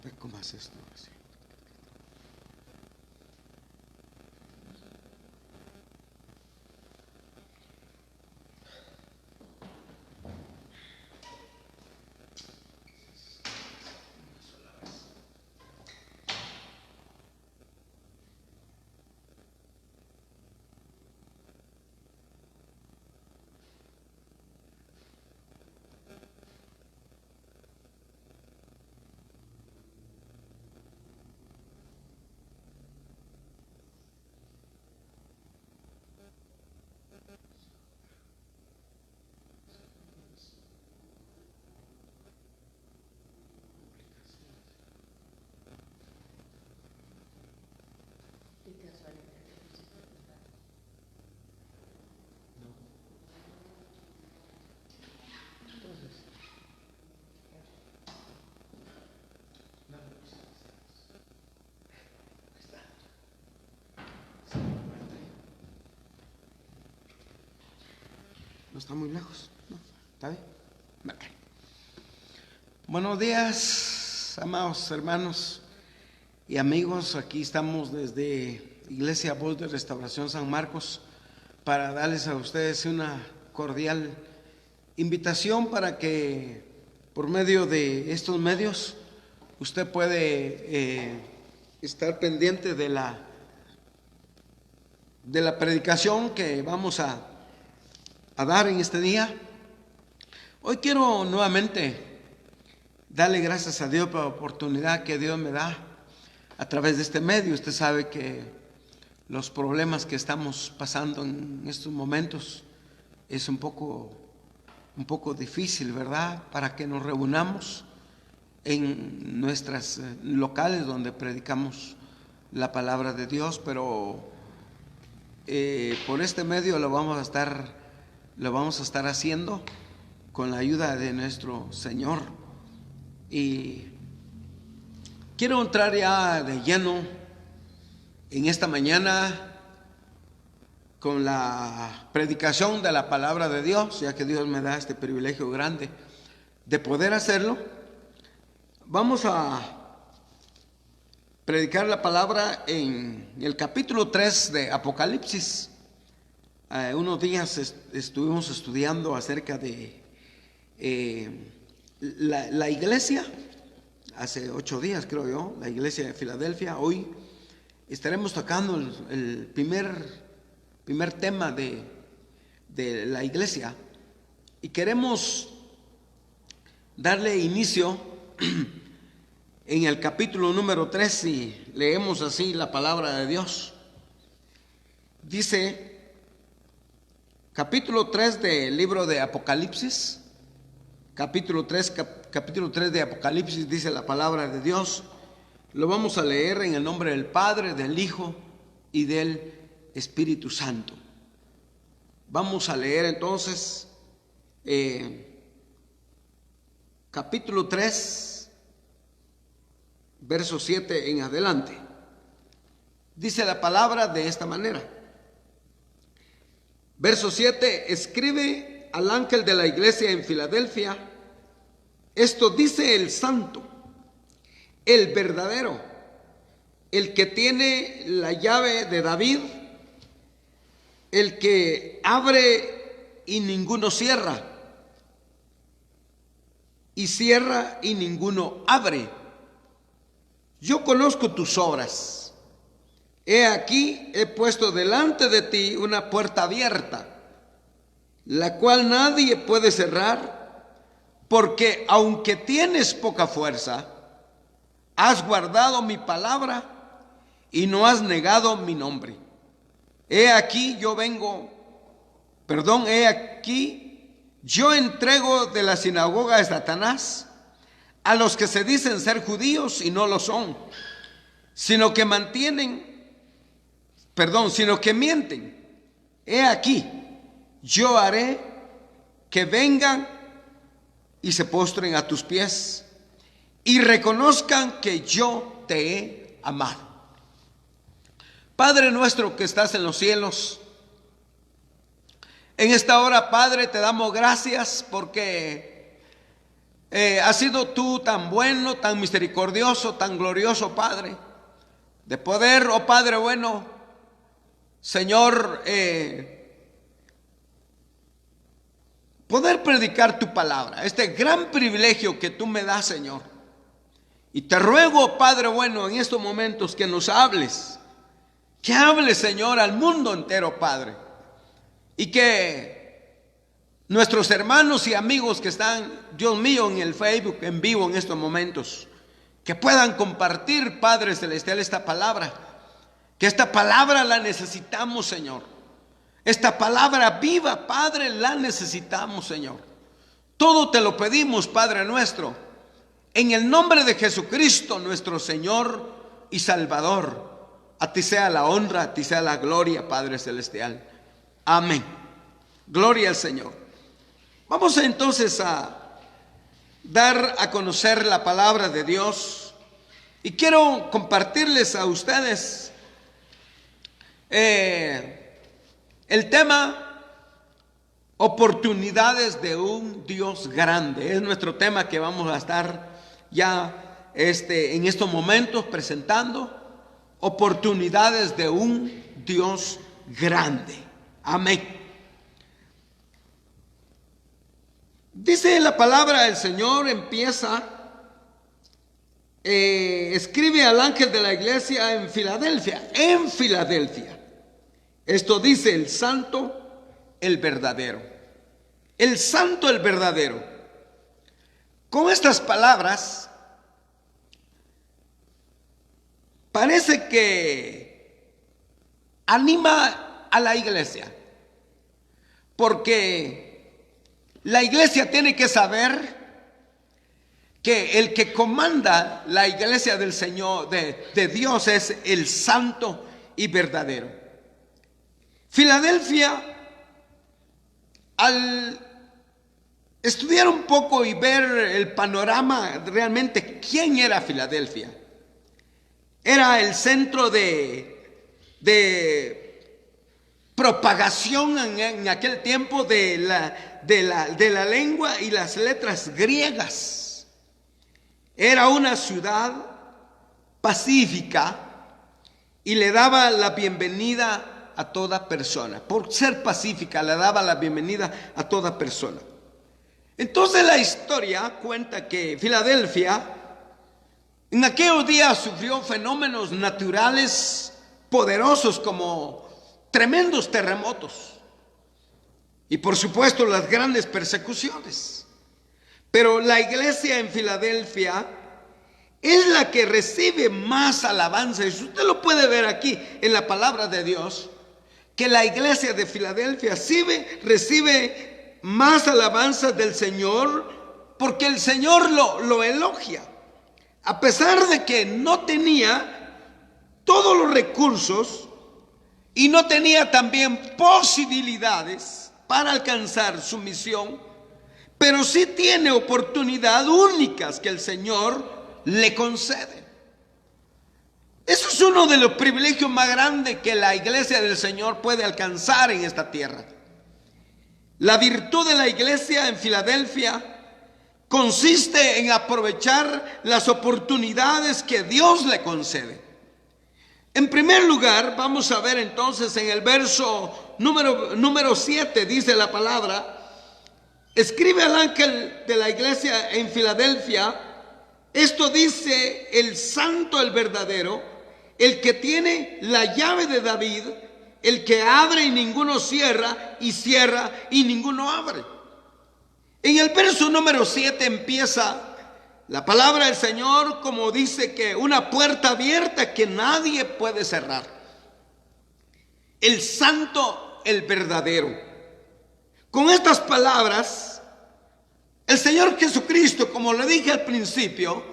Ve cómo hace esto así. No está muy lejos, ¿no? ¿Está bien? Okay. Buenos días, amados hermanos y amigos. Aquí estamos desde Iglesia Voz de Restauración San Marcos para darles a ustedes una cordial invitación para que por medio de estos medios usted puede estar pendiente de la predicación que vamos a dar en este día. Hoy quiero nuevamente darle gracias a Dios por la oportunidad que Dios me da a través de este medio. Usted sabe que los problemas que estamos pasando en estos momentos es un poco difícil, ¿verdad? Para que nos reunamos en nuestras locales donde predicamos la palabra de Dios, pero por este medio lo vamos a estar haciendo con la ayuda de nuestro Señor. Y quiero entrar ya de lleno en esta mañana con la predicación de la palabra de Dios, ya que Dios me da este privilegio grande de poder hacerlo. Vamos a predicar la palabra en el capítulo 3 de Apocalipsis. Unos días estuvimos estudiando acerca de la iglesia, hace 8 días creo yo, la iglesia de Filadelfia. Hoy estaremos tocando el primer tema de la iglesia y queremos darle inicio en el capítulo número 3 y leemos así la palabra de Dios. Dice, capítulo 3 del libro de Apocalipsis, capítulo 3 de Apocalipsis, dice la palabra de Dios. Lo vamos a leer en el nombre del Padre, del Hijo y del Espíritu Santo. Vamos a leer entonces capítulo 3, verso 7 en adelante. Dice la palabra de esta manera. Verso 7, escribe al ángel de la iglesia en Filadelfia: esto dice el santo, el verdadero, el que tiene la llave de David, el que abre y ninguno cierra, y cierra y ninguno abre. Yo conozco tus obras. He aquí, he puesto delante de ti una puerta abierta, la cual nadie puede cerrar, porque aunque tienes poca fuerza, has guardado mi palabra y no has negado mi nombre. He aquí yo entrego de la sinagoga de Satanás a los que se dicen ser judíos y no lo son, sino que mienten. He aquí, yo haré que vengan y se postren a tus pies y reconozcan que yo te he amado. Padre nuestro que estás en los cielos, en esta hora, Padre, te damos gracias porque Has sido tú tan bueno, tan misericordioso, tan glorioso, Padre, de poder, oh Padre bueno, Señor, poder predicar tu palabra, este gran privilegio que tú me das, Señor. Y te ruego, Padre bueno, en estos momentos que nos hables, que hables, Señor, al mundo entero, Padre, y que nuestros hermanos y amigos que están, Dios mío, en el Facebook en vivo en estos momentos, que puedan compartir, Padre Celestial, esta palabra, que esta palabra la necesitamos, Señor. Esta palabra viva, Padre, la necesitamos, Señor. Todo te lo pedimos, Padre nuestro, en el nombre de Jesucristo, nuestro Señor y Salvador. A ti sea la honra, a ti sea la gloria, Padre Celestial. Amén. Gloria al Señor. Vamos entonces a dar a conocer la palabra de Dios. Y quiero compartirles a ustedes el tema oportunidades de un Dios grande. Es nuestro tema que vamos a estar ya en estos momentos presentando. Oportunidades de un Dios grande. Amén. Dice la palabra del Señor, empieza, escribe al ángel de la iglesia en Filadelfia. En Filadelfia. Esto dice el santo, el verdadero. El santo, el verdadero. Con estas palabras, parece que anima a la iglesia, porque la iglesia tiene que saber que el que comanda la iglesia del Señor, de Dios, es el santo y verdadero. Filadelfia, al estudiar un poco y ver el panorama realmente, ¿quién era Filadelfia? Era el centro de propagación en aquel tiempo de la lengua y las letras griegas. Era una ciudad pacífica y le daba la bienvenida a toda persona. Por ser pacífica, le daba la bienvenida a toda persona. Entonces la historia cuenta que Filadelfia en aquellos días sufrió fenómenos naturales poderosos como tremendos terremotos y por supuesto las grandes persecuciones. Pero la iglesia en Filadelfia es la que recibe más alabanza. Y usted lo puede ver aquí en la palabra de Dios, que la iglesia de Filadelfia recibe más alabanza del Señor, porque el Señor lo elogia. A pesar de que no tenía todos los recursos y no tenía también posibilidades para alcanzar su misión, pero sí tiene oportunidades únicas que el Señor le concede. Eso es uno de los privilegios más grandes que la iglesia del Señor puede alcanzar en esta tierra. La virtud de la iglesia en Filadelfia consiste en aprovechar las oportunidades que Dios le concede. En primer lugar, vamos a ver entonces en el verso número 7, dice la palabra, escribe al ángel de la iglesia en Filadelfia, esto dice el santo, el verdadero, el que tiene la llave de David, el que abre y ninguno cierra, y cierra y ninguno abre. En el verso número 7 empieza la palabra del Señor como dice que una puerta abierta que nadie puede cerrar. El santo, el verdadero. Con estas palabras, el Señor Jesucristo, como le dije al principio,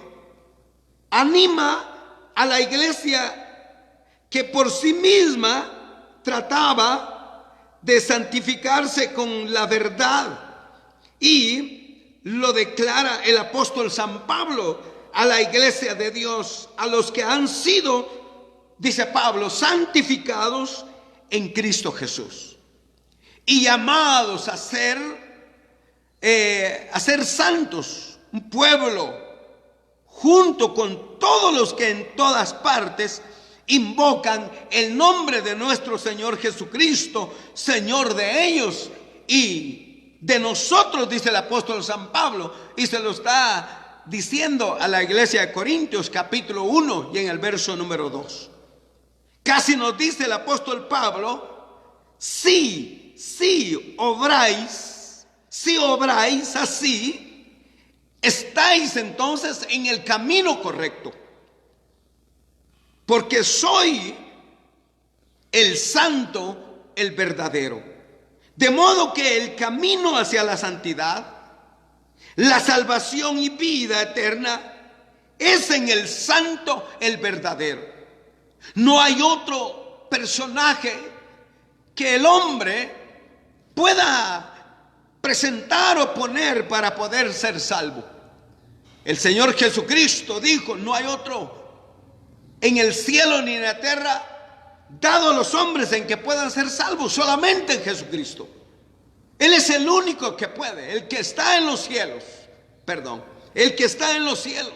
anima a la iglesia que por sí misma trataba de santificarse con la verdad. Y lo declara el apóstol San Pablo a la iglesia de Dios, a los que han sido, dice Pablo, santificados en Cristo Jesús y llamados a ser santos un pueblo, junto con todos los que en todas partes invocan el nombre de nuestro Señor Jesucristo, Señor de ellos y de nosotros, dice el apóstol San Pablo, y se lo está diciendo a la iglesia de Corintios, capítulo 1 y en el verso número 2. Casi nos dice el apóstol Pablo: si obráis así, estáis entonces en el camino correcto, porque soy el santo, el verdadero. De modo que el camino hacia la santidad, la salvación y vida eterna es en el santo, el verdadero. No hay otro personaje que el hombre pueda presentar o poner para poder ser salvo. El Señor Jesucristo dijo: no hay otro en el cielo ni en la tierra dado a los hombres en que puedan ser salvos, solamente en Jesucristo. Él es el único que puede, el que está en los cielos, el que está en los cielos.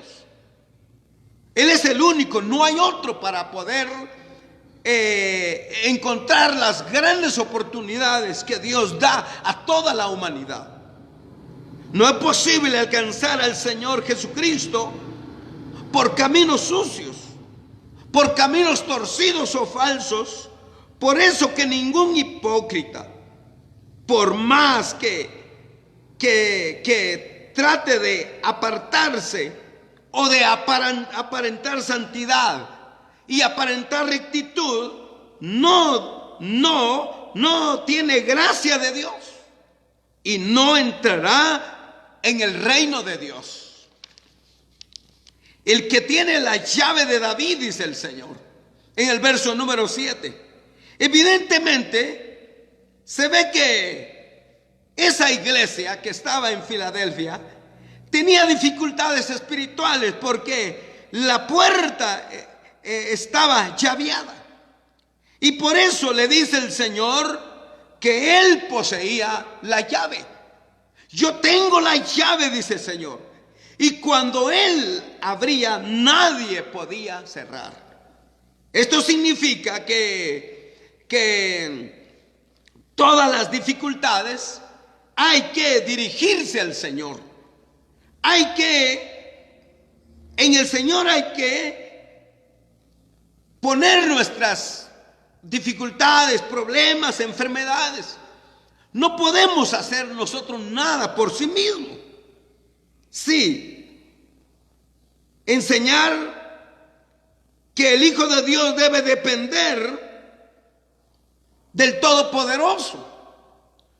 Él es el único, no hay otro para poder encontrar las grandes oportunidades que Dios da a toda la humanidad. No es posible alcanzar al Señor Jesucristo por caminos sucios, por caminos torcidos o falsos. Por eso que ningún hipócrita, por más que trate de apartarse o de aparentar santidad y aparentar rectitud, no tiene gracia de Dios y no entrará en el reino de Dios. El que tiene la llave de David, dice el Señor en el verso número 7. Evidentemente se ve que esa iglesia que estaba en Filadelfia tenía dificultades espirituales porque la puerta estaba llaveada. Y por eso le dice el Señor que Él poseía la llave. Yo tengo la llave, dice el Señor. Y cuando Él abría, nadie podía cerrar. Esto significa que todas las dificultades hay que dirigirse al Señor. En el Señor hay que poner nuestras dificultades, problemas, enfermedades. No podemos hacer nosotros nada por sí mismos. Sí, enseñar que el Hijo de Dios debe depender del Todopoderoso.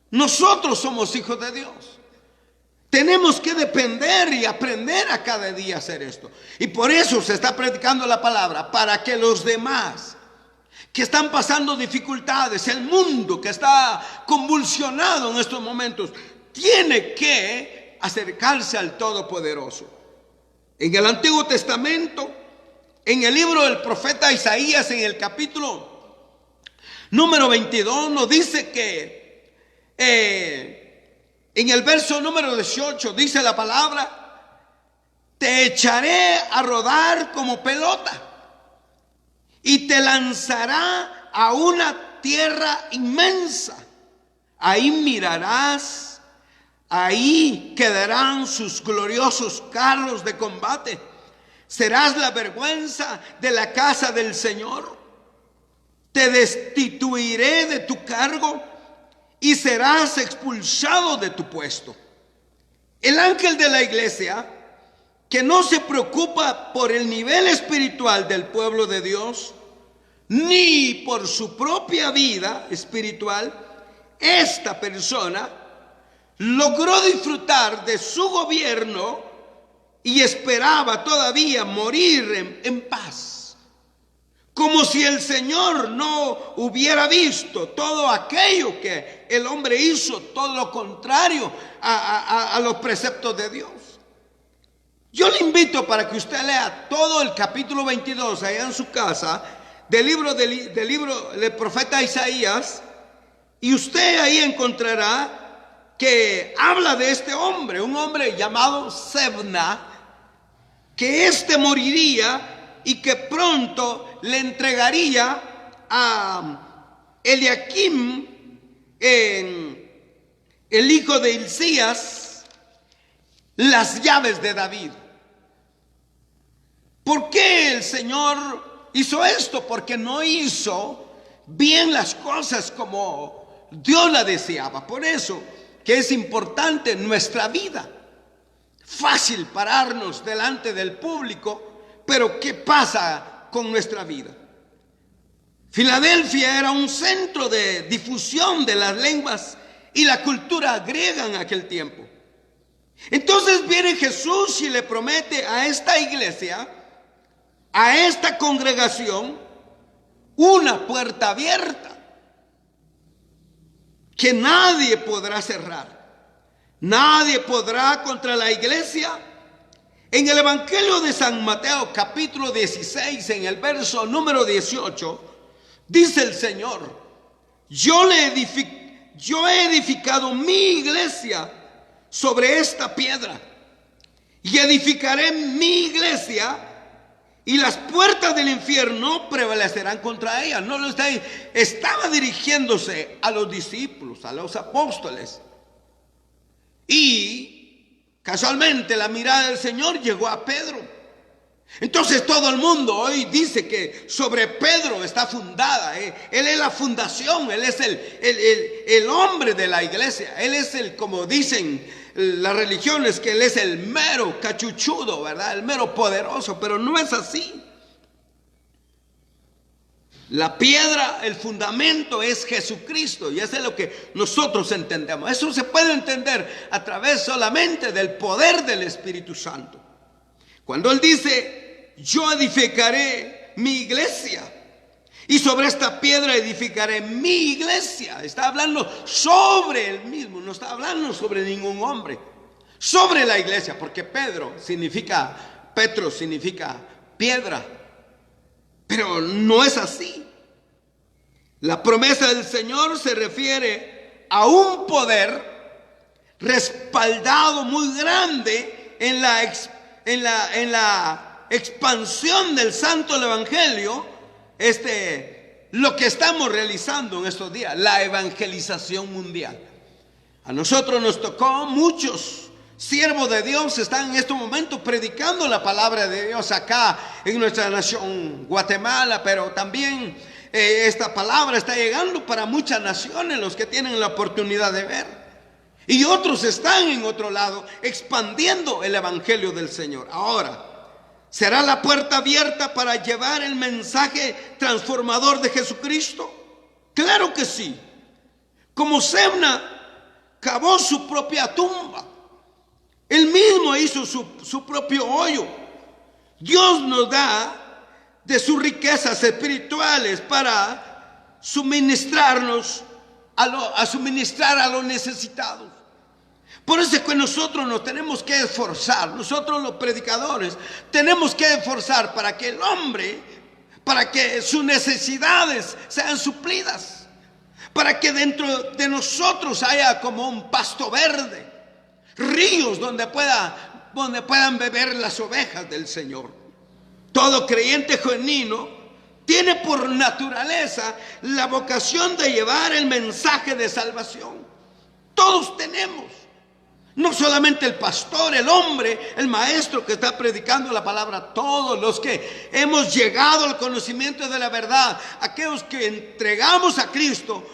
Nosotros somos hijos de Dios. Tenemos que depender y aprender a cada día a hacer esto. Y por eso se está predicando la palabra, para que los demás que están pasando dificultades, el mundo que está convulsionado en estos momentos, tiene que acercarse al Todopoderoso. En el Antiguo Testamento, en el libro del profeta Isaías, en el capítulo número 22, nos dice que en el verso número 18 dice la palabra: te echaré a rodar como pelota y te lanzará a una tierra inmensa. Ahí mirarás, ahí quedarán sus gloriosos carros de combate. Serás la vergüenza de la casa del Señor. Te destituiré de tu cargo y serás expulsado de tu puesto. El ángel de la iglesia, que no se preocupa por el nivel espiritual del pueblo de Dios, ni por su propia vida espiritual, esta persona logró disfrutar de su gobierno y esperaba todavía morir en paz, como si el Señor no hubiera visto todo aquello que el hombre hizo, todo lo contrario a los preceptos de Dios. Yo le invito para que usted lea todo el capítulo 22 allá en su casa del libro del profeta Isaías, y usted ahí encontrará que habla de este hombre, un hombre llamado Sebna, que éste moriría y que pronto le entregaría a Eliakim, el hijo de Hilcías, las llaves de David. ¿Por qué el Señor hizo esto? Porque no hizo bien las cosas como Dios la deseaba. Por eso que es importante en nuestra vida. Fácil pararnos delante del público, pero ¿qué pasa con nuestra vida? Filadelfia era un centro de difusión de las lenguas y la cultura griega en aquel tiempo. Entonces viene Jesús y le promete a esta iglesia, a esta congregación, una puerta abierta que nadie podrá cerrar. Nadie podrá contra la iglesia. En el Evangelio de San Mateo, capítulo 16, en el verso número 18, dice el Señor: yo he edificado mi iglesia sobre esta piedra, y edificaré mi iglesia, y las puertas del infierno prevalecerán contra ella. No lo estaba dirigiéndose a los discípulos, a los apóstoles. Y casualmente la mirada del Señor llegó a Pedro. Entonces todo el mundo hoy dice que sobre Pedro está fundada. Él es la fundación, él es el hombre de la iglesia. Él es como dicen las religiones, que él es el mero cachuchudo, ¿verdad? El mero poderoso, pero no es así. La piedra, el fundamento es Jesucristo, y eso es lo que nosotros entendemos. Eso se puede entender a través solamente del poder del Espíritu Santo. Cuando Él dice: yo edificaré mi iglesia, y sobre esta piedra edificaré mi iglesia, está hablando sobre Él mismo, no está hablando sobre ningún hombre, sobre la iglesia, porque Petro significa piedra. Pero no es así. La promesa del Señor se refiere a un poder respaldado muy grande en la expansión del Santo Evangelio. Lo que estamos realizando en estos días, la evangelización mundial. A nosotros nos tocó, muchos siervos de Dios están en estos momentos predicando la palabra de Dios acá en nuestra nación Guatemala, pero también esta palabra está llegando para muchas naciones, los que tienen la oportunidad de ver. Y otros están en otro lado expandiendo el evangelio del Señor. Ahora, ¿será la puerta abierta para llevar el mensaje transformador de Jesucristo? Claro que sí. Como Sebna cavó su propia tumba, él mismo hizo su propio hoyo. Dios nos da de sus riquezas espirituales para suministrarnos a suministrar a los necesitados. Por eso es que nosotros nos tenemos que esforzar, nosotros los predicadores tenemos que esforzar para que el hombre, para que sus necesidades sean suplidas, para que dentro de nosotros haya como un pasto verde, ríos donde puedan beber las ovejas del Señor. Todo creyente genuino tiene por naturaleza la vocación de llevar el mensaje de salvación. Todos tenemos. No solamente el pastor, el hombre, el maestro que está predicando la palabra, todos los que hemos llegado al conocimiento de la verdad, aquellos que entregamos a Cristo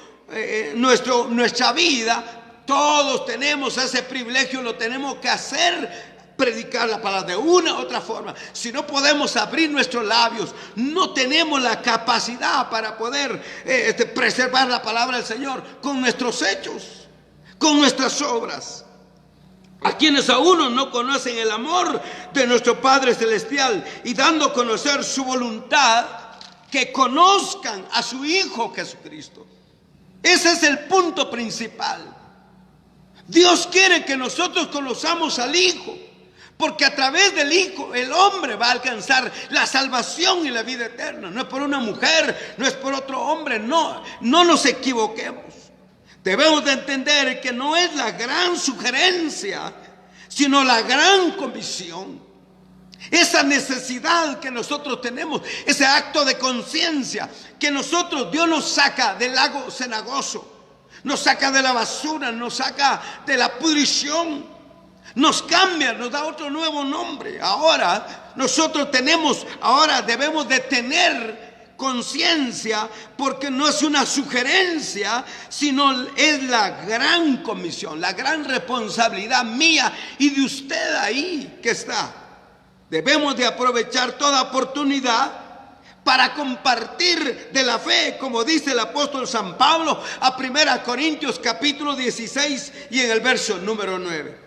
nuestra vida, todos tenemos ese privilegio, lo tenemos que hacer, predicar la palabra de una u otra forma. Si no podemos abrir nuestros labios, no tenemos la capacidad para poder preservar la palabra del Señor con nuestros hechos, con nuestras obras. A quienes aún no conocen el amor de nuestro Padre Celestial y dando a conocer su voluntad, que conozcan a su Hijo Jesucristo. Ese es el punto principal. Dios quiere que nosotros conozcamos al Hijo, porque a través del Hijo el hombre va a alcanzar la salvación y la vida eterna. No es por una mujer, no es por otro hombre, no nos equivoquemos. Debemos de entender que no es la gran sugerencia, sino la gran comisión. Esa necesidad que nosotros tenemos, ese acto de conciencia que nosotros, Dios nos saca del lago cenagoso, nos saca de la basura, nos saca de la pudrición, nos cambia, nos da otro nuevo nombre. Ahora nosotros debemos de tener conciencia, porque no es una sugerencia, sino es la gran comisión, la gran responsabilidad mía y de usted ahí que está. Debemos de aprovechar toda oportunidad para compartir de la fe, como dice el apóstol San Pablo a 1 Corintios capítulo 16 y en el verso número 9.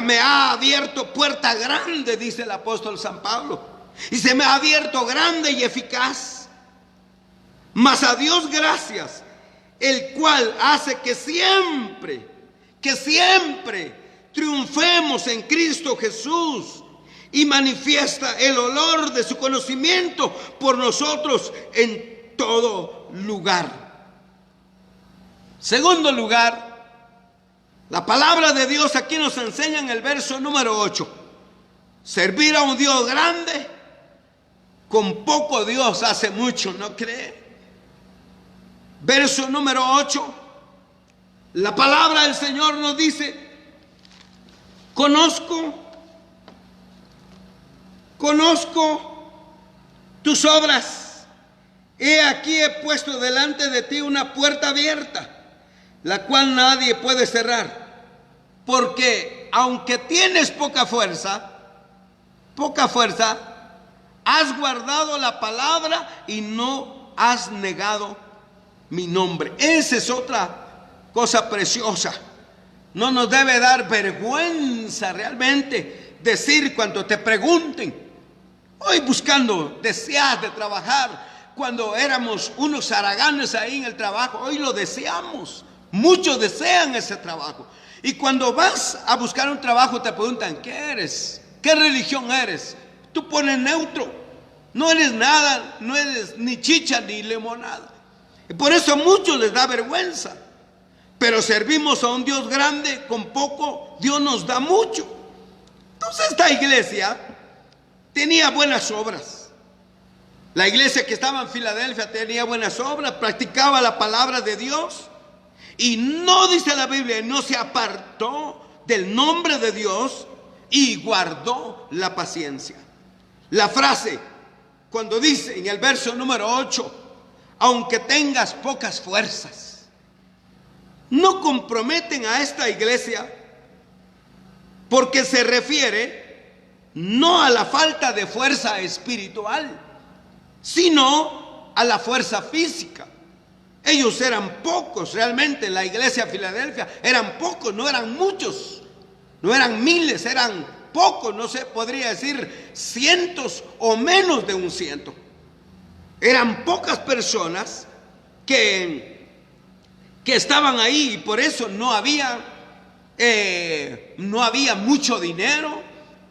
Me ha abierto puerta grande, dice el apóstol San Pablo, y se me ha abierto grande y eficaz. Mas a Dios gracias, el cual hace que siempre triunfemos en Cristo Jesús, y manifiesta el olor de su conocimiento por nosotros en todo lugar. Segundo lugar, la palabra de Dios aquí nos enseña en el verso número 8. Servir a un Dios grande, con poco Dios hace mucho, ¿no cree? Verso número 8, la palabra del Señor nos dice: conozco tus obras. He aquí he puesto delante de ti una puerta abierta, la cual nadie puede cerrar. Porque aunque tienes poca fuerza, has guardado la palabra y no has negado mi nombre. Esa es otra cosa preciosa. No nos debe dar vergüenza realmente decir cuando te pregunten. Hoy deseas de trabajar. Cuando éramos unos haraganes ahí en el trabajo, hoy lo deseamos. Muchos desean ese trabajo. Y cuando vas a buscar un trabajo te preguntan: ¿qué eres? ¿Qué religión eres? Tú pones neutro. No eres nada, no eres ni chicha ni limonada. Y por eso a muchos les da vergüenza. Pero servimos a un Dios grande, con poco Dios nos da mucho. Entonces esta iglesia tenía buenas obras. La iglesia que estaba en Filadelfia tenía buenas obras, practicaba la palabra de Dios. Y no, dice la Biblia, no se apartó del nombre de Dios y guardó la paciencia. La frase, cuando dice en el verso número 8, aunque tengas pocas fuerzas, no comprometen a esta iglesia, porque se refiere no a la falta de fuerza espiritual, sino a la fuerza física. Ellos eran pocos, realmente la iglesia de Filadelfia eran pocos, no eran muchos, no eran miles, eran pocos, no se podría decir cientos o menos de un ciento. Eran pocas personas que estaban ahí, y por eso no había mucho dinero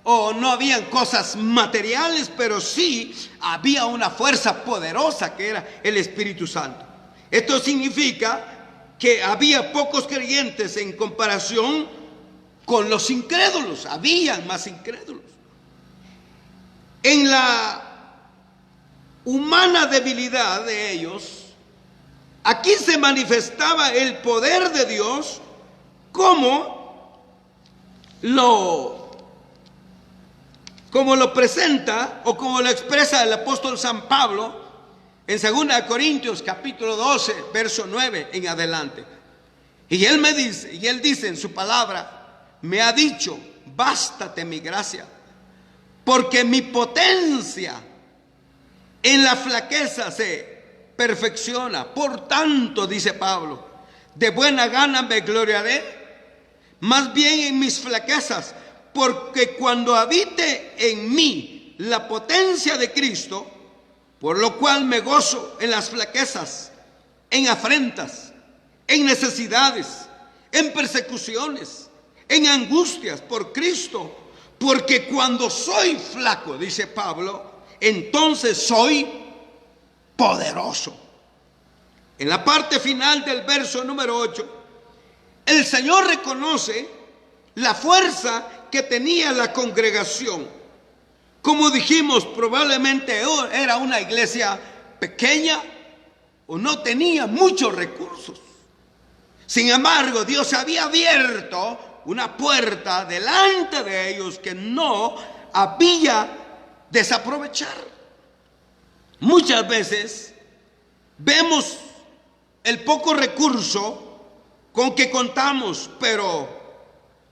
o no habían cosas materiales, pero sí había una fuerza poderosa que era el Espíritu Santo. Esto significa que había pocos creyentes en comparación con los incrédulos. Habían más incrédulos. En la humana debilidad de ellos, aquí se manifestaba el poder de Dios, como lo presenta o como lo expresa el apóstol San Pablo en 2 Corintios capítulo 12, verso 9 en adelante. Y él dice en su palabra: me ha dicho, bástate mi gracia, porque mi potencia en la flaqueza se perfecciona. Por tanto, dice Pablo, de buena gana me gloriaré, más bien en mis flaquezas, porque cuando habite en mí la potencia de Cristo, por lo cual me gozo en las flaquezas, en afrentas, en necesidades, en persecuciones, en angustias por Cristo, porque cuando soy flaco, dice Pablo, entonces soy poderoso. En la parte final del verso número 8, el Señor reconoce la fuerza que tenía la congregación. Como dijimos, probablemente era una iglesia pequeña o no tenía muchos recursos. Sin embargo, Dios había abierto una puerta delante de ellos que no había desaprovechar. Muchas veces vemos el poco recurso con que contamos, pero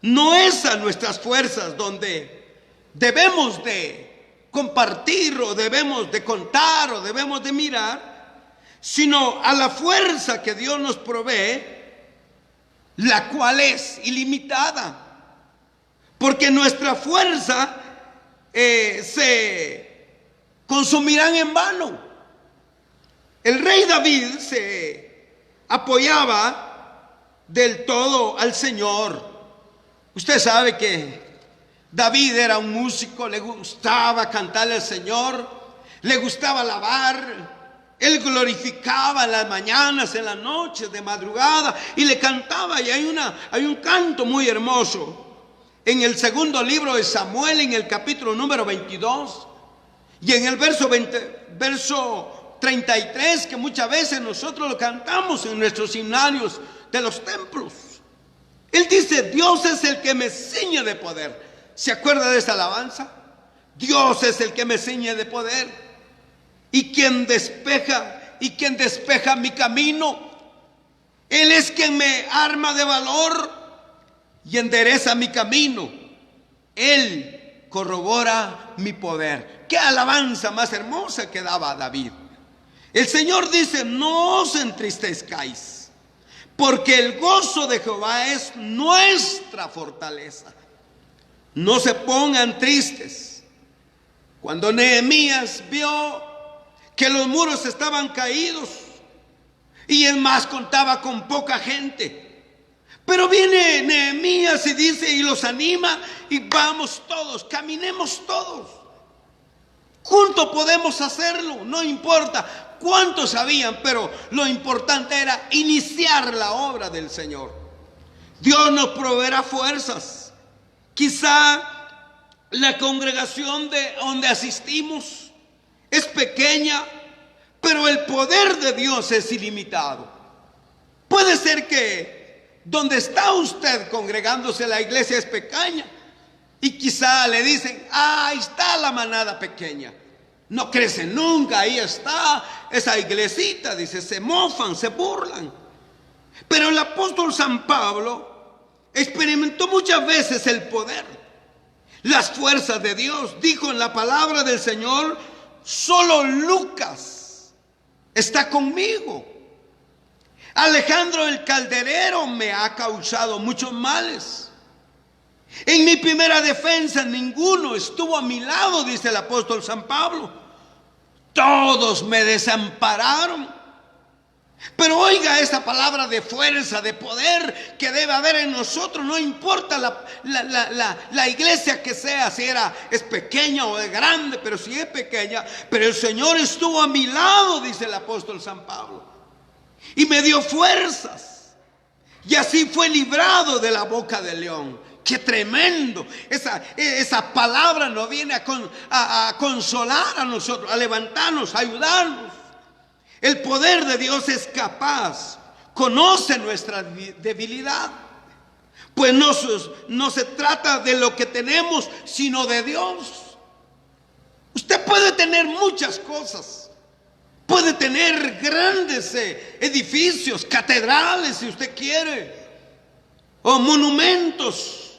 no es a nuestras fuerzas donde debemos de compartir o debemos de contar o debemos de mirar, sino a la fuerza que Dios nos provee, la cual es ilimitada, porque nuestra fuerza se consumirán en vano. El rey David se apoyaba del todo al Señor. Usted sabe que David era un músico, le gustaba cantarle al Señor, le gustaba alabar, él glorificaba en las mañanas, en las noches, de madrugada, y le cantaba. Y hay un canto muy hermoso en el segundo libro de Samuel, en el capítulo número 22, y en el verso 33, que muchas veces nosotros lo cantamos en nuestros himnarios de los templos. Él dice: Dios es el que me ciñe de poder. ¿Se acuerda de esa alabanza? Dios es el que me ciñe de poder y quien despeja mi camino. Él es quien me arma de valor y endereza mi camino. Él corrobora mi poder. Qué alabanza más hermosa que daba David. El Señor dice: no os entristezcáis, porque el gozo de Jehová es nuestra fortaleza. No se pongan tristes. Cuando Nehemías vio que los muros estaban caídos, y es más, contaba con poca gente, pero viene Nehemías y dice, y los anima, y vamos todos, caminemos todos. Juntos podemos hacerlo, no importa cuántos habían, pero lo importante era iniciar la obra del Señor. Dios nos proveerá fuerzas. Quizá la congregación de donde asistimos es pequeña, pero el poder de Dios es ilimitado. Puede ser que donde está usted congregándose, la iglesia es pequeña, y quizá le dicen, ahí está la manada pequeña, no crece nunca, ahí está esa iglesita, dice, se mofan, se burlan. Pero el apóstol San Pablo experimentó muchas veces el poder, las fuerzas de Dios. Dijo en la palabra del Señor: solo Lucas está conmigo. Alejandro el calderero me ha causado muchos males. En mi primera defensa ninguno estuvo a mi lado, dice el apóstol San Pablo. Todos me desampararon. Pero oiga esa palabra de fuerza, de poder que debe haber en nosotros. No importa la iglesia que sea, si es pequeña o es grande, pero si es pequeña, pero el Señor estuvo a mi lado, dice el apóstol San Pablo, y me dio fuerzas, y así fue librado de la boca del león. ¡Qué tremendo! Esa palabra nos viene a consolar a nosotros, a levantarnos, a ayudarnos. El poder de Dios es capaz, conoce nuestra debilidad. Pues no se trata de lo que tenemos, sino de Dios. Usted puede tener muchas cosas. Puede tener grandes edificios, catedrales si usted quiere, o monumentos.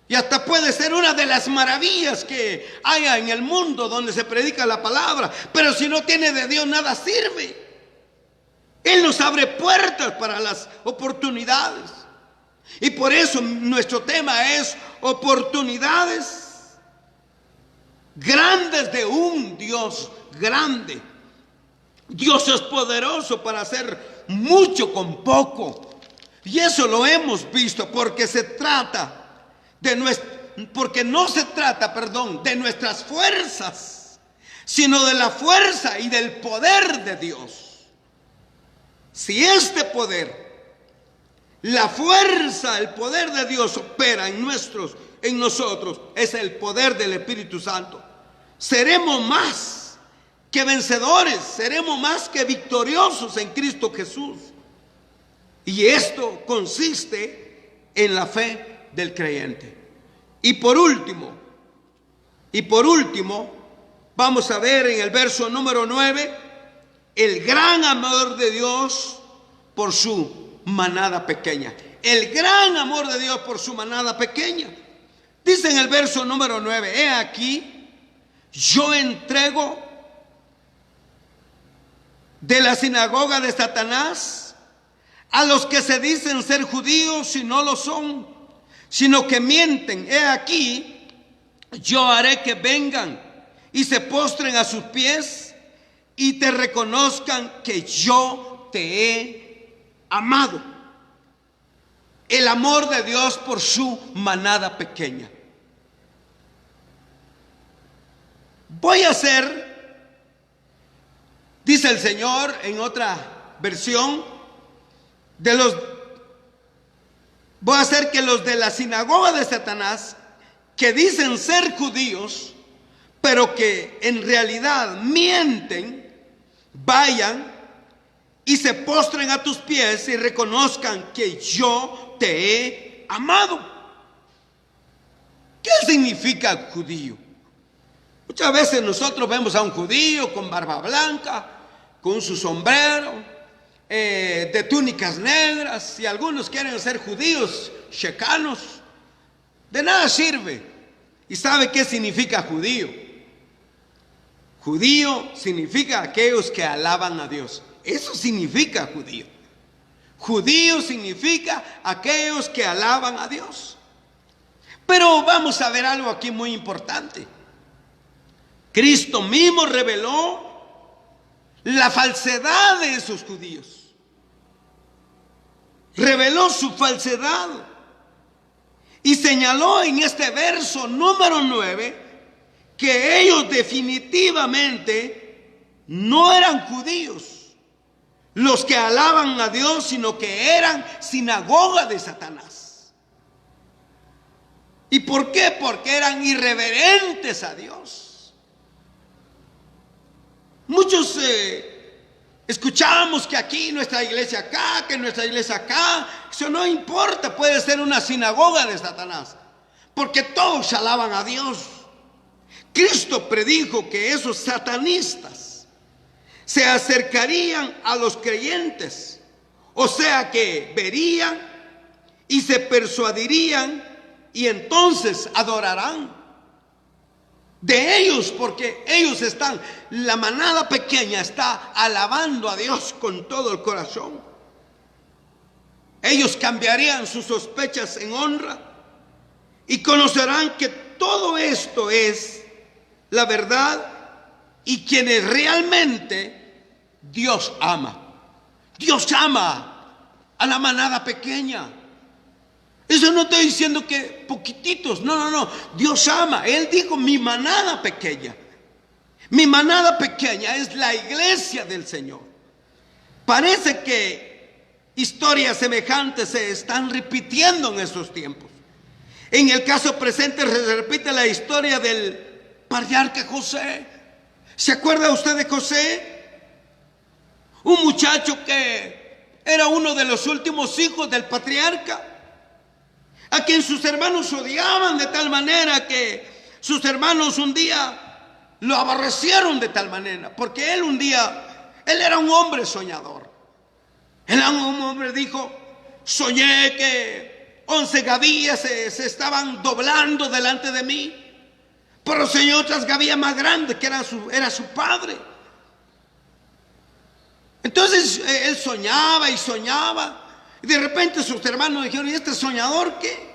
Y hasta puede ser una de las maravillas que haya en el mundo donde se predica la palabra. Pero si no tiene de Dios, nada sirve. Él nos abre puertas para las oportunidades. Y por eso nuestro tema es oportunidades grandes de un Dios grande. Dios es poderoso para hacer mucho con poco. Y eso lo hemos visto porque no se trata de nuestras fuerzas, sino de la fuerza y del poder de Dios. Si este poder, la fuerza, el poder de Dios opera en nosotros, es el poder del Espíritu Santo, seremos más que vencedores, seremos más que victoriosos en Cristo Jesús. Y esto consiste en la fe del creyente. Y por último, vamos a ver en el verso número 9, el gran amor de Dios por su manada pequeña. El gran amor de Dios por su manada pequeña. Dice en el verso número 9, he aquí, yo entrego de la sinagoga de Satanás a los que se dicen ser judíos y no lo son, sino que mienten. He aquí, yo haré que vengan y se postren a sus pies y te reconozcan que yo te he amado. El amor de Dios por su manada pequeña. Voy a hacer, dice el Señor en otra versión, voy a hacer que los de la sinagoga de Satanás, que dicen ser judíos, pero que en realidad mienten, vayan y se postren a tus pies y reconozcan que yo te he amado. ¿Qué significa judío? Muchas veces nosotros vemos a un judío con barba blanca, con su sombrero, de túnicas negras, y algunos quieren ser judíos checanos. De nada sirve. ¿Y sabe qué significa judío? Judío significa aquellos que alaban a Dios. Eso significa judío. Judío significa aquellos que alaban a Dios. Pero vamos a ver algo aquí muy importante. Cristo mismo reveló la falsedad de esos judíos. Reveló su falsedad. Y señaló en este verso número 9 que ellos definitivamente no eran judíos los que alaban a Dios, sino que eran sinagoga de Satanás. ¿Y por qué? Porque eran irreverentes a Dios. Muchos escuchamos que aquí nuestra iglesia acá, que nuestra iglesia acá. Eso no importa, puede ser una sinagoga de Satanás, porque todos alaban a Dios. Cristo predijo que esos satanistas se acercarían a los creyentes, o sea que verían y se persuadirían y entonces adorarán de ellos, porque ellos están, la manada pequeña está alabando a Dios con todo el corazón. Ellos cambiarían sus sospechas en honra y conocerán que todo esto es la verdad y quienes realmente Dios ama. Dios ama a la manada pequeña. Eso no estoy diciendo que poquititos, no. Dios ama. Él dijo mi manada pequeña. Mi manada pequeña es la iglesia del Señor. Parece que historias semejantes se están repitiendo en estos tiempos. En el caso presente se repite la historia del patriarca José. ¿Se acuerda usted de José? Un muchacho que era uno de los últimos hijos del patriarca, a quien sus hermanos odiaban de tal manera que sus hermanos un día lo aborrecieron de tal manera, porque él era un hombre soñador. Él era un hombre, dijo, soñé que 11 gavillas se estaban doblando delante de mí, pero soñé otras gavillas más grandes que era su padre. Entonces él soñaba y soñaba. Y de repente sus hermanos dijeron, ¿y este soñador qué?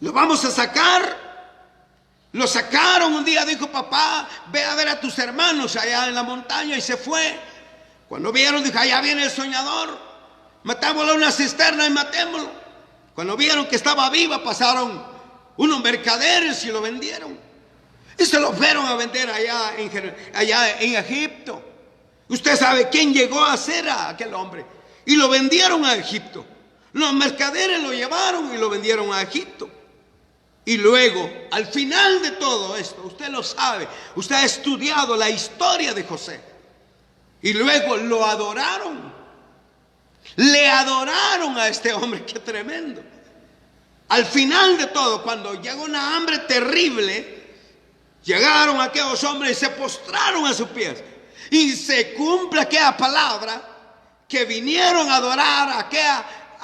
¿Lo vamos a sacar? Lo sacaron un día, dijo papá, ve a ver a tus hermanos allá en la montaña, y se fue. Cuando vieron, dijo, allá viene el soñador, matámoslo a una cisterna y matémoslo. Cuando vieron que estaba viva, pasaron unos mercaderes y lo vendieron. Y se lo fueron a vender allá en Egipto. Usted sabe quién llegó a ser a aquel hombre. y lo vendieron a Egipto. Los mercaderes lo llevaron y lo vendieron a Egipto. Y luego, al final de todo esto, usted lo sabe, usted ha estudiado la historia de José. Y luego lo adoraron. Le adoraron a este hombre, qué tremendo. Al final de todo, cuando llegó una hambre terrible, llegaron aquellos hombres y se postraron a sus pies. Y se cumple aquella palabra que vinieron a adorar a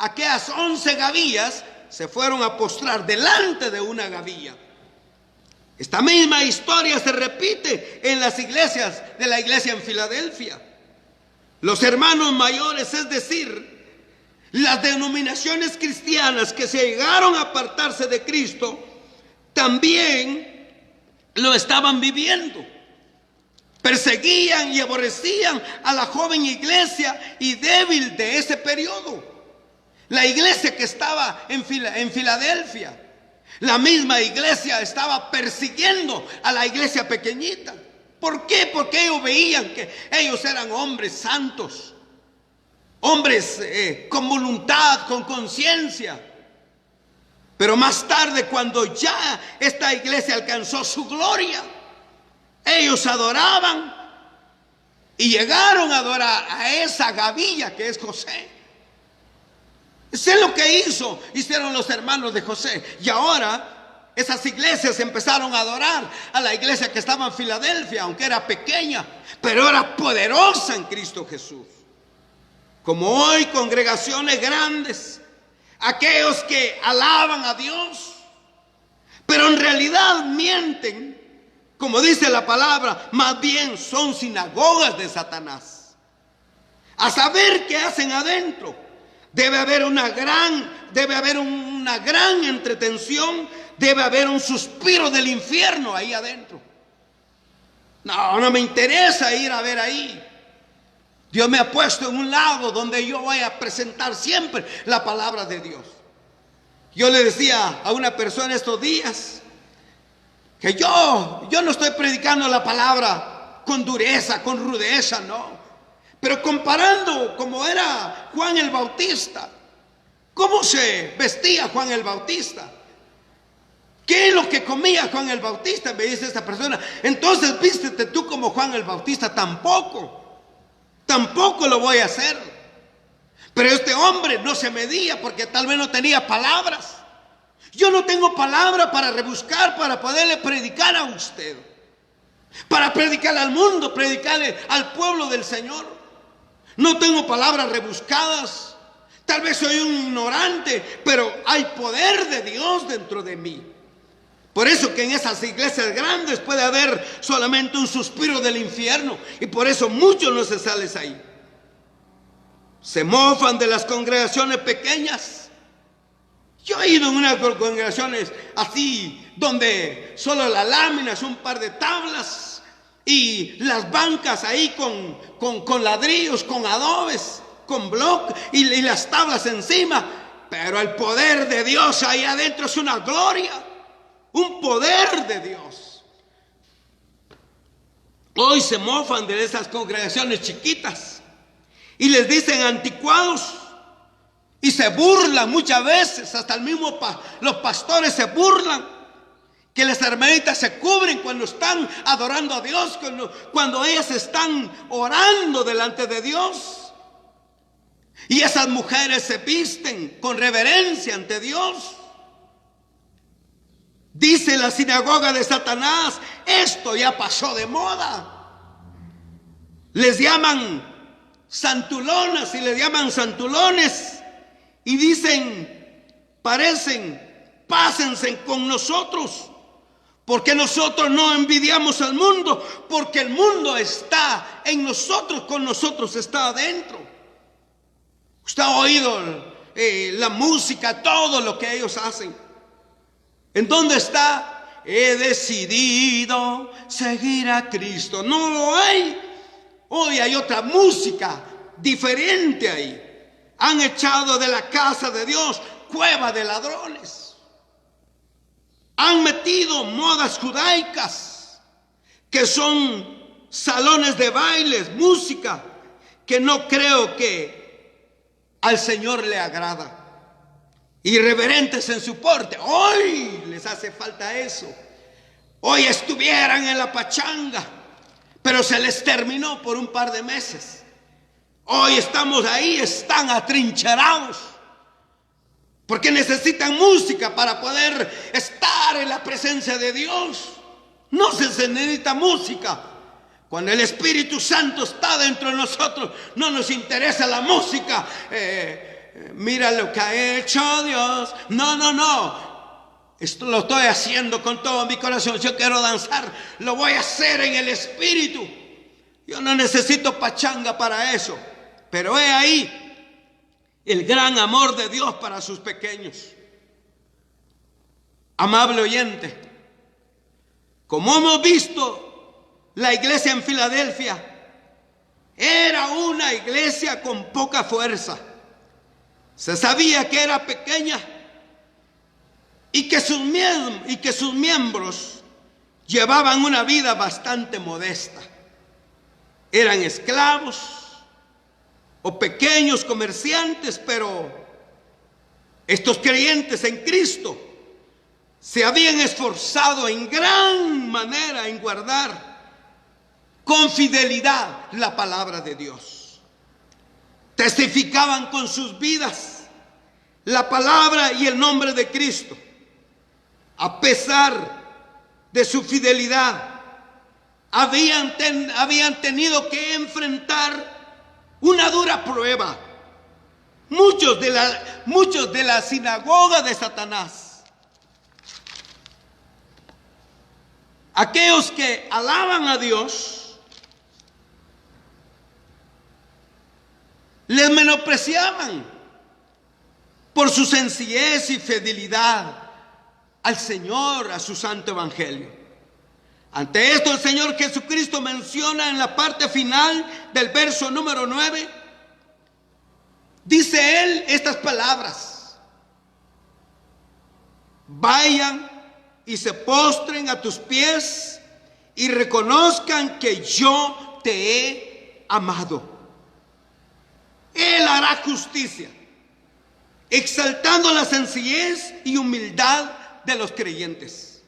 aquellas 11 gavillas, se fueron a postrar delante de una gavilla. Esta misma historia se repite en las iglesias de la iglesia en Filadelfia. Los hermanos mayores, es decir, las denominaciones cristianas que se llegaron a apartarse de Cristo, también lo estaban viviendo. Perseguían y aborrecían a la joven iglesia y débil de ese periodo. La iglesia que estaba en Filadelfia, la misma iglesia estaba persiguiendo a la iglesia pequeñita. ¿Por qué? Porque ellos veían que ellos eran hombres santos, hombres con voluntad, con conciencia. Pero más tarde, cuando ya esta iglesia alcanzó su gloria, ellos adoraban y llegaron a adorar a esa gavilla que es José. Sé lo que hicieron los hermanos de José. Y ahora esas iglesias empezaron a adorar a la iglesia que estaba en Filadelfia, aunque era pequeña, pero era poderosa en Cristo Jesús. Como hoy, congregaciones grandes, aquellos que alaban a Dios, pero en realidad mienten, como dice la palabra, más bien son sinagogas de Satanás. A saber qué hacen adentro. Debe haber una gran entretención, debe haber un suspiro del infierno ahí adentro. No me interesa ir a ver ahí. Dios me ha puesto en un lado donde yo voy a presentar siempre la palabra de Dios. Yo le decía a una persona estos días que yo no estoy predicando la palabra con dureza, con rudeza, no. Pero comparando como era Juan el Bautista, cómo se vestía Juan el Bautista, qué es lo que comía Juan el Bautista, me dice esta persona. Entonces vístete tú como Juan el Bautista. Tampoco lo voy a hacer. Pero este hombre no se medía porque tal vez no tenía palabras. Yo no tengo palabra para rebuscar, para poderle predicar a usted, para predicarle al mundo, predicarle al pueblo del Señor. No tengo palabras rebuscadas. Tal vez soy un ignorante, pero hay poder de Dios dentro de mí. Por eso que en esas iglesias grandes puede haber solamente un suspiro del infierno. Y por eso muchos no se salen ahí. Se mofan de las congregaciones pequeñas. Yo he ido en unas congregaciones así, donde solo la lámina es un par de tablas y las bancas ahí con ladrillos, con adobes, con bloques y las tablas encima. Pero el poder de Dios ahí adentro es una gloria, un poder de Dios. Hoy se mofan de esas congregaciones chiquitas y les dicen anticuados. Y se burlan muchas veces, hasta el mismo los pastores se burlan, que las hermanitas se cubren cuando están adorando a Dios, cuando ellas están orando delante de Dios. Y esas mujeres se visten con reverencia ante Dios. Dice la sinagoga de Satanás, esto ya pasó de moda. Les llaman santulonas y les llaman santulones. Y dicen, pásense con nosotros, porque nosotros no envidiamos al mundo, porque el mundo está en nosotros, con nosotros está adentro. Usted ha oído la música, todo lo que ellos hacen. ¿En dónde está? He decidido seguir a Cristo. No lo hay. Hoy hay otra música diferente ahí. Han echado de la casa de Dios cueva de ladrones. Han metido modas judaicas que son salones de bailes, música que no creo que al Señor le agrada. Irreverentes en su porte. Hoy les hace falta eso. Hoy estuvieran en la pachanga, pero se les terminó por un par de meses. Hoy estamos ahí, están atrincherados, porque necesitan música para poder estar en la presencia de Dios. No se necesita música. Cuando el Espíritu Santo está dentro de nosotros, no nos interesa la música. Mira lo que ha hecho Dios. No. Esto lo estoy haciendo con todo mi corazón. Yo quiero danzar, lo voy a hacer en el Espíritu. Yo no necesito pachanga para eso. Pero he ahí el gran amor de Dios para sus pequeños. Amable oyente, como hemos visto, la iglesia en Filadelfia era una iglesia con poca fuerza. Se sabía que era pequeña y que sus miembros llevaban una vida bastante modesta. Eran esclavos o pequeños comerciantes, pero estos creyentes en Cristo se habían esforzado en gran manera en guardar con fidelidad la palabra de Dios. Testificaban con sus vidas la palabra y el nombre de Cristo. A pesar de su fidelidad, habían tenido que enfrentar una dura prueba. Muchos de la sinagoga de Satanás, aquellos que alaban a Dios, les menospreciaban por su sencillez y fidelidad al Señor, a su santo evangelio. Ante esto el Señor Jesucristo menciona en la parte final del verso número 9, dice Él estas palabras: vayan y se postren a tus pies y reconozcan que yo te he amado. Él hará justicia, exaltando la sencillez y humildad de los creyentes.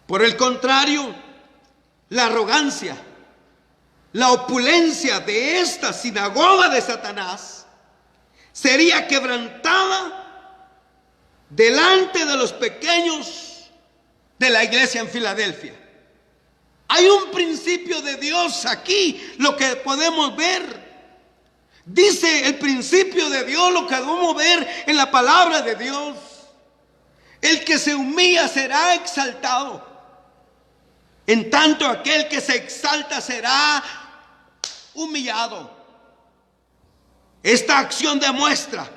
Por el contrario, la arrogancia, la opulencia de esta sinagoga de Satanás sería quebrantada delante de los pequeños de la iglesia en Filadelfia. Hay un principio de Dios aquí, lo que podemos ver. Dice el principio de Dios, lo que podemos ver en la palabra de Dios. El que se humilla será exaltado, en tanto aquel que se exalta será humillado. Esta acción demuestra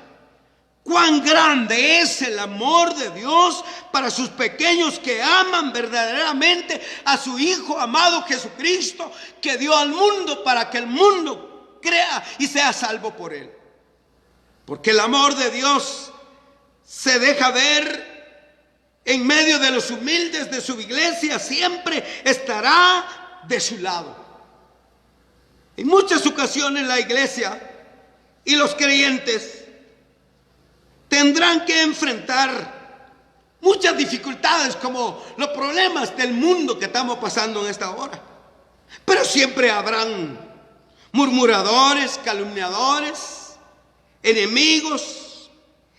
cuán grande es el amor de Dios para sus pequeños que aman verdaderamente a su Hijo amado Jesucristo, que dio al mundo para que el mundo crea y sea salvo por él. Porque el amor de Dios se deja ver en medio de los humildes de su iglesia. Siempre estará de su lado. En muchas ocasiones la iglesia y los creyentes tendrán que enfrentar muchas dificultades, como los problemas del mundo que estamos pasando en esta hora. Pero siempre habrán murmuradores, calumniadores, enemigos,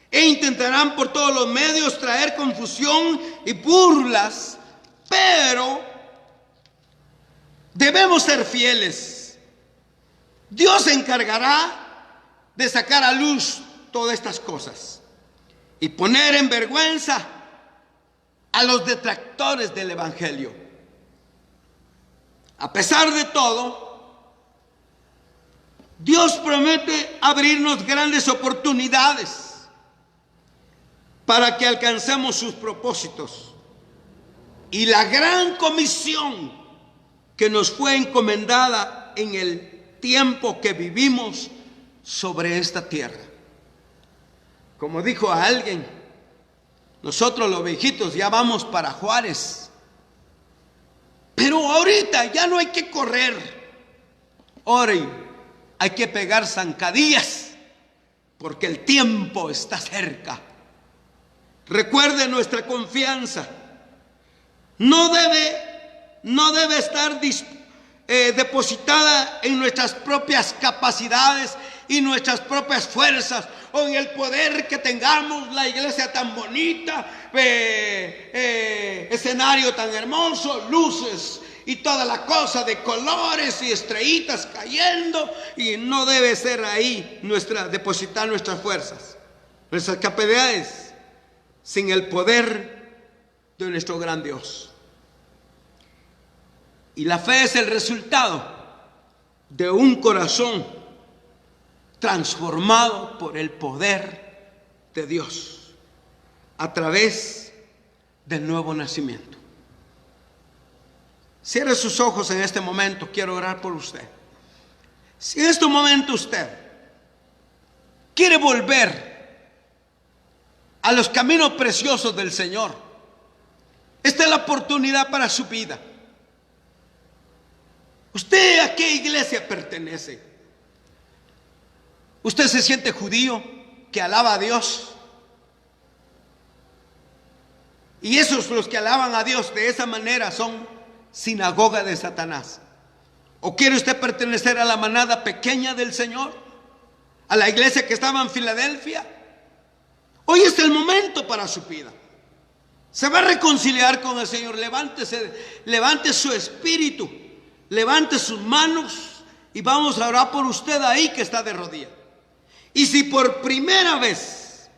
e intentarán por todos los medios traer confusión y burlas. Pero debemos ser fieles. Dios se encargará de sacar a luz todas estas cosas y poner en vergüenza a los detractores del evangelio. A pesar de todo, Dios promete abrirnos grandes oportunidades para que alcancemos sus propósitos y la gran comisión que nos fue encomendada en el tiempo que vivimos sobre esta tierra. Como dijo a alguien, nosotros los viejitos ya vamos para Juárez, pero ahorita ya no hay que correr. Ahora hay que pegar zancadillas porque el tiempo está cerca. Recuerde, nuestra confianza no debe estar depositada en nuestras propias capacidades y nuestras propias fuerzas, o en el poder que tengamos, la iglesia tan bonita, escenario tan hermoso, luces y toda la cosa de colores y estrellitas cayendo. Y no debe ser ahí depositar nuestras fuerzas, nuestras capacidades, sin el poder de nuestro gran Dios. Y la fe es el resultado de un corazón transformado por el poder de Dios a través del nuevo nacimiento. Cierre sus ojos en este momento. Quiero orar por usted. Si en este momento usted quiere volver a los caminos preciosos del Señor, esta es la oportunidad para su vida. ¿Usted a qué iglesia pertenece? ¿Usted se siente judío que alaba a Dios? Y esos los que alaban a Dios de esa manera son sinagoga de Satanás. ¿O quiere usted pertenecer a la manada pequeña del Señor? ¿A la iglesia que estaba en Filadelfia? Hoy es el momento para su vida. Se va a reconciliar con el Señor. Levántese, levante su espíritu, levante sus manos y vamos a orar por usted ahí que está de rodillas. Y si por primera vez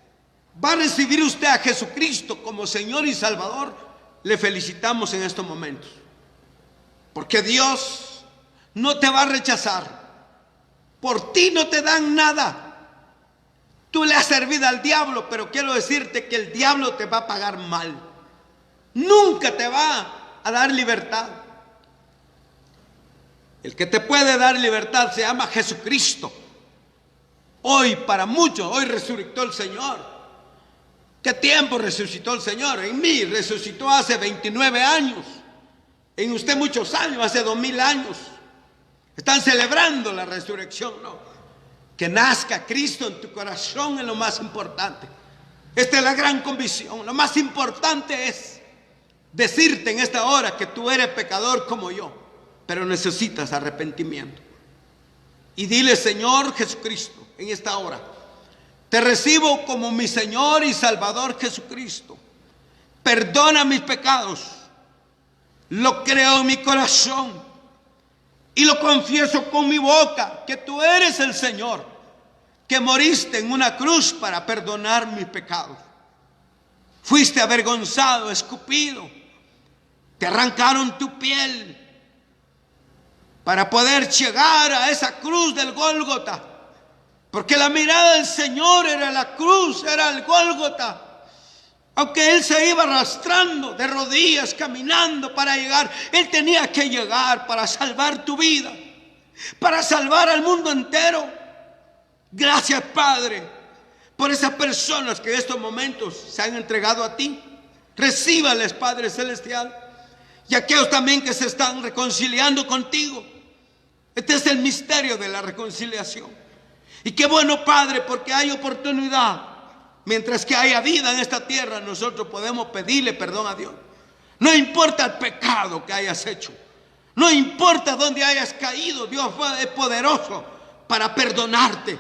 va a recibir usted a Jesucristo como Señor y Salvador, le felicitamos en estos momentos. Porque Dios no te va a rechazar. Por ti no te dan nada. Tú le has servido al diablo, pero quiero decirte que el diablo te va a pagar mal. Nunca te va a dar libertad. El que te puede dar libertad se llama Jesucristo. Hoy para muchos, hoy resucitó el Señor. ¿Qué tiempo resucitó el Señor? En mí resucitó hace 29 años. En usted muchos años, hace 2000 años. Están celebrando la resurrección, ¿no? Que nazca Cristo en tu corazón es lo más importante. Esta es la gran convicción. Lo más importante es decirte en esta hora que tú eres pecador como yo, pero necesitas arrepentimiento. Y dile: Señor Jesucristo, en esta hora te recibo como mi Señor y Salvador Jesucristo. Perdona mis pecados. Lo creo en mi corazón y lo confieso con mi boca, que tú eres el Señor, que moriste en una cruz para perdonar mis pecados. Fuiste avergonzado, escupido, te arrancaron tu piel para poder llegar a esa cruz del Gólgota, porque la mirada del Señor era la cruz, era el Gólgota. Aunque Él se iba arrastrando de rodillas, caminando para llegar, Él tenía que llegar para salvar tu vida, para salvar al mundo entero. Gracias, Padre, por esas personas que en estos momentos se han entregado a ti. Recíbales, Padre Celestial, y aquellos también que se están reconciliando contigo. Este es el misterio de la reconciliación. Y qué bueno, Padre, porque hay oportunidad. Mientras que haya vida en esta tierra, nosotros podemos pedirle perdón a Dios. No importa el pecado que hayas hecho, no importa dónde hayas caído, Dios es poderoso para perdonarte,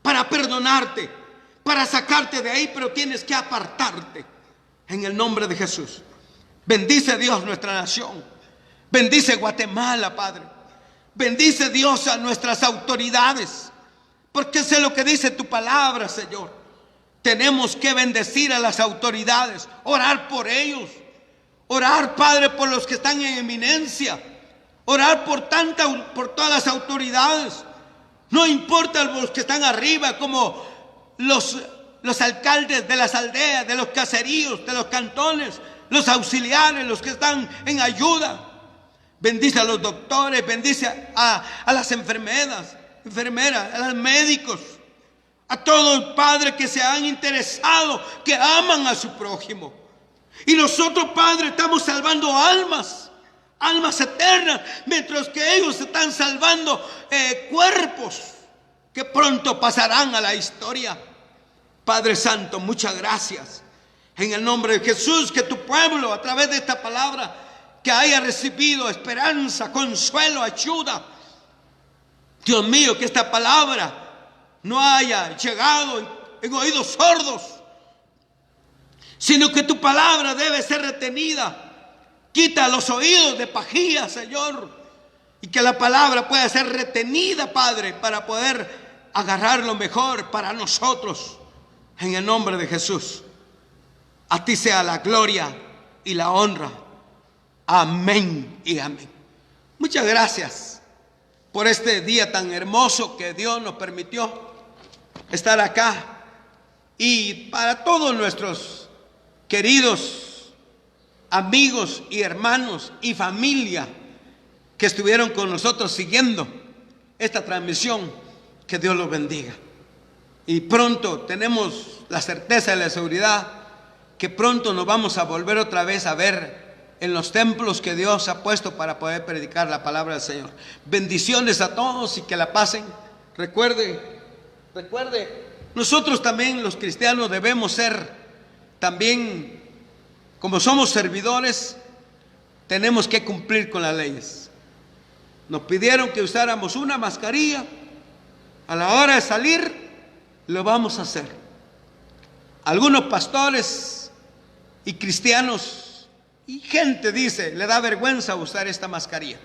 para sacarte de ahí, pero tienes que apartarte en el nombre de Jesús. Bendice Dios nuestra nación, bendice Guatemala, Padre, bendice Dios a nuestras autoridades, porque sé lo que dice tu palabra, Señor. Tenemos que bendecir a las autoridades, orar por ellos, orar, Padre, por los que están en eminencia, orar por todas las autoridades. No importa los que están arriba, como los alcaldes de las aldeas, de los caseríos, de los cantones, los auxiliares, los que están en ayuda. Bendice a los doctores, bendice a las enfermeras, a los médicos, a todos, Padre, que se han interesado, que aman a su prójimo. Y nosotros, Padre, estamos salvando almas eternas, mientras que ellos están salvando cuerpos. que pronto pasarán a la historia. Padre Santo, muchas gracias. En el nombre de Jesús, que tu pueblo, a través de esta palabra, que haya recibido esperanza, consuelo, ayuda. Dios mío, que esta palabra no haya llegado en oídos sordos, sino que tu palabra debe ser retenida. Quita los oídos de pajilla, Señor, y que la palabra pueda ser retenida, Padre, para poder agarrar lo mejor para nosotros. En el nombre de Jesús, a ti sea la gloria y la honra. Amén y amén. Muchas gracias por este día tan hermoso que Dios nos permitió estar acá. Y para todos nuestros queridos amigos y hermanos y familia que estuvieron con nosotros siguiendo esta transmisión, que Dios los bendiga. Y pronto tenemos la certeza y la seguridad que pronto nos vamos a volver otra vez a ver en los templos que Dios ha puesto para poder predicar la palabra del Señor. Bendiciones a todos y que la pasen. Recuerde, nosotros también los cristianos debemos ser también, como somos servidores, tenemos que cumplir con las leyes. Nos pidieron que usáramos una mascarilla. A la hora de salir, lo vamos a hacer. Algunos pastores y cristianos y gente dice, le da vergüenza usar esta mascarilla.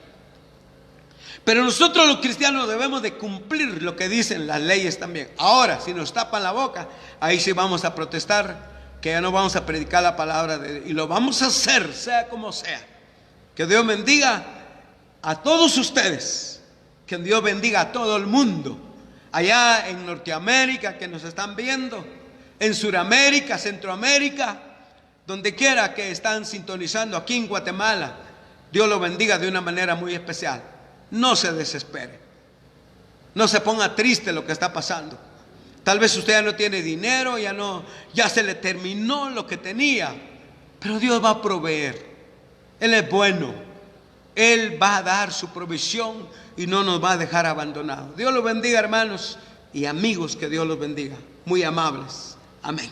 Pero nosotros los cristianos debemos de cumplir lo que dicen las leyes también. Ahora, si nos tapan la boca, ahí sí vamos a protestar, que ya no vamos a predicar la palabra de Dios. Y lo vamos a hacer, sea como sea. Que Dios bendiga a todos ustedes. Que Dios bendiga a todo el mundo. Allá en Norteamérica que nos están viendo, en Sudamérica, Centroamérica, donde quiera que están sintonizando, aquí en Guatemala, Dios lo bendiga de una manera muy especial. No se desespere, no se ponga triste lo que está pasando. Tal vez usted ya no tiene dinero, ya se le terminó lo que tenía, pero Dios va a proveer. Él es bueno, Él va a dar su provisión y no nos va a dejar abandonados. Dios los bendiga, hermanos y amigos, que Dios los bendiga. Muy amables. Amén.